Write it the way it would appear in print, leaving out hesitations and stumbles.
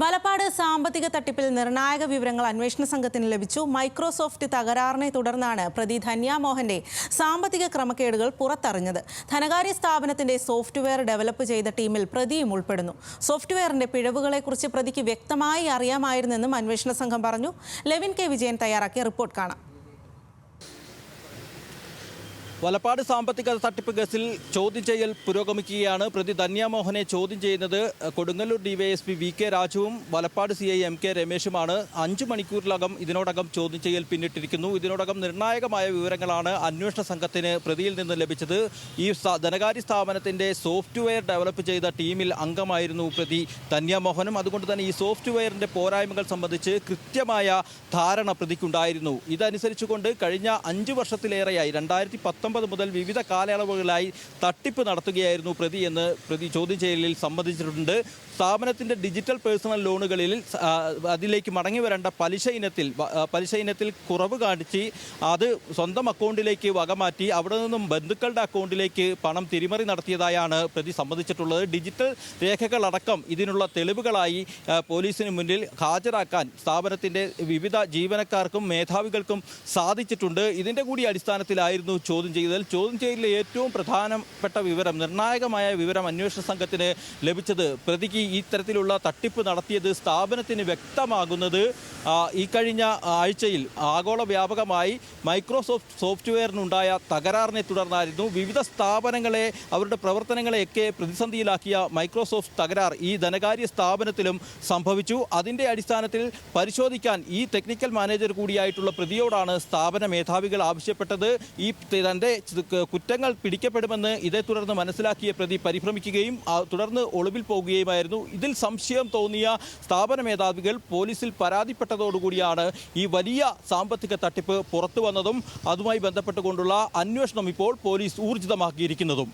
വലപ്പാട് സാമ്പത്തിക തട്ടിപ്പിൽ നിർണായക വിവരങ്ങൾ അന്വേഷണ സംഘത്തിന് ലഭിച്ചു. മൈക്രോസോഫ്റ്റ് തകരാറിനെ തുടർന്നാണ് പ്രതി ധന്യ മോഹന്റെ സാമ്പത്തിക ക്രമക്കേടുകൾ പുറത്തറിഞ്ഞത്. ധനകാര്യ സ്ഥാപനത്തിന്റെ സോഫ്റ്റ്വെയർ ഡെവലപ്പ് ചെയ്ത ടീമിൽ പ്രതിയും ഉൾപ്പെടുന്നു. സോഫ്റ്റ്വെയറിന്റെ പിഴവുകളെക്കുറിച്ച് പ്രതിക്ക് വ്യക്തമായി അറിയാമായിരുന്നെന്നും അന്വേഷണ സംഘം പറഞ്ഞു. ലെവിൻ കെ വിജയൻ തയ്യാറാക്കിയ റിപ്പോർട്ട് കാണാം. വലപ്പാട് സാമ്പത്തിക തട്ടിപ്പ് കേസിൽ ചോദ്യം ചെയ്യൽ പുരോഗമിക്കുകയാണ്. പ്രതി ധന്യ മോഹനെ ചോദ്യം ചെയ്യുന്നത് കൊടുങ്ങല്ലൂർ ഡിവൈഎസ്പി വി കെ രാജുവും വലപ്പാട് സിഐ എം കെ രമേശുമാണ്. 5 മണിക്കൂറിലകം ഇതിനോടകം ചോദ്യം ചെയ്യൽ പിന്നിട്ടിരിക്കുന്നു. ഇതിനോടകം നിർണായകമായ വിവരങ്ങളാണ് അന്വേഷണ സംഘത്തിന് പ്രതിയിൽ നിന്ന് ലഭിച്ചത്. ഈ ധനകാര്യ സ്ഥാപനത്തിന്റെ സോഫ്റ്റ്വെയർ ഡെവലപ്പ് ചെയ്ത ടീമിൽ അംഗമായിരുന്നു പ്രതി ധന്യ മോഹനും. അതുകൊണ്ട് തന്നെ ഈ സോഫ്റ്റ്വെയറിന്റെ പോരായ്മകൾ സംബന്ധിച്ച് കൃത്യമായ ധാരണ പ്രതിക്കുണ്ടായിരുന്നു. ഇതനുസരിച്ചുകൊണ്ട് കഴിഞ്ഞ 5 വർഷത്തിലേറെയായി 2019 മുതൽ വിവിധ കാലയളവുകളായി തട്ടിപ്പ് നടത്തുകയായിരുന്നു പ്രതി എന്ന് പ്രതി ചോദ്യം ചെയ്യലിൽ സമ്മതിച്ചിട്ടുണ്ട്. സ്ഥാപനത്തിന്റെ ഡിജിറ്റൽ പേഴ്സണൽ ലോണുകളിൽ അതിലേക്ക് മടങ്ങി വരേണ്ട പലിശ ഇനത്തിൽ കുറവ് കാണിച്ച് അത് സ്വന്തം അക്കൗണ്ടിലേക്ക് വകമാറ്റി അവിടെ നിന്നും ബന്ധുക്കളുടെ അക്കൗണ്ടിലേക്ക് പണം തിരിമറി നടത്തിയതായാണ് പ്രതി സമ്മതിച്ചിട്ടുള്ളത്. ഡിജിറ്റൽ രേഖകളടക്കം ഇതിനുള്ള തെളിവുകളായി പോലീസിന് മുന്നിൽ ഹാജരാക്കാൻ സ്ഥാപനത്തിന്റെ വിവിധ ജീവനക്കാർക്കും മേധാവികൾക്കും സാധിച്ചിട്ടുണ്ട്. ഇതിന്റെ കൂടി അടിസ്ഥാനത്തിലായിരുന്നു ചോദ്യം ചെയ്യലിലെ ഏറ്റവും പ്രധാനപ്പെട്ട വിവരം, നിർണായകമായ വിവരം അന്വേഷണ സംഘത്തിന് ലഭിച്ചത്. പ്രതിക്ക് ഇത്തരത്തിലുള്ള തട്ടിപ്പ് നടത്തിയത് സ്ഥാപനത്തിന് വ്യക്തമാകുന്നത് ഈ കഴിഞ്ഞ ആഴ്ചയിൽ ആഗോള വ്യാപകമായി മൈക്രോസോഫ്റ്റ് സോഫ്റ്റ്വെയറിനുണ്ടായ തകരാറിനെ തുടർന്നായിരുന്നു. വിവിധ സ്ഥാപനങ്ങളെ അവരുടെ പ്രവർത്തനങ്ങളെയൊക്കെ പ്രതിസന്ധിയിലാക്കിയ മൈക്രോസോഫ്റ്റ് തകരാർ ഈ ധനകാര്യ സ്ഥാപനത്തിലും സംഭവിച്ചു. അതിൻ്റെ അടിസ്ഥാനത്തിൽ പരിശോധിക്കാൻ ഈ ടെക്നിക്കൽ മാനേജർ കൂടിയായിട്ടുള്ള പ്രതിയോടാണ് സ്ഥാപന മേധാവികൾ ആവശ്യപ്പെട്ടത്. ഈ തൻ്റെ കുറ്റങ്ങൾ പിടിക്കപ്പെടുമെന്ന് ഇതേ തുടർന്ന് മനസ്സിലാക്കിയ പ്രതി പരിഭ്രമിക്കുകയും തുടർന്ന് ഒളിവിൽ പോകുകയുമായിരുന്നു. ഇതിൽ സംശയം തോന്നിയ സ്ഥാപന മേധാവികൾ പോലീസിൽ പരാതിപ്പെട്ടതോടുകൂടിയാണ് ഈ വലിയ സാമ്പത്തിക തട്ടിപ്പ് പുറത്തു വന്നതും അതുമായി ബന്ധപ്പെട്ടുകൊണ്ടുള്ള അന്വേഷണം ഇപ്പോൾ പോലീസ് ഊർജിതമാക്കിയിരിക്കുന്നതും.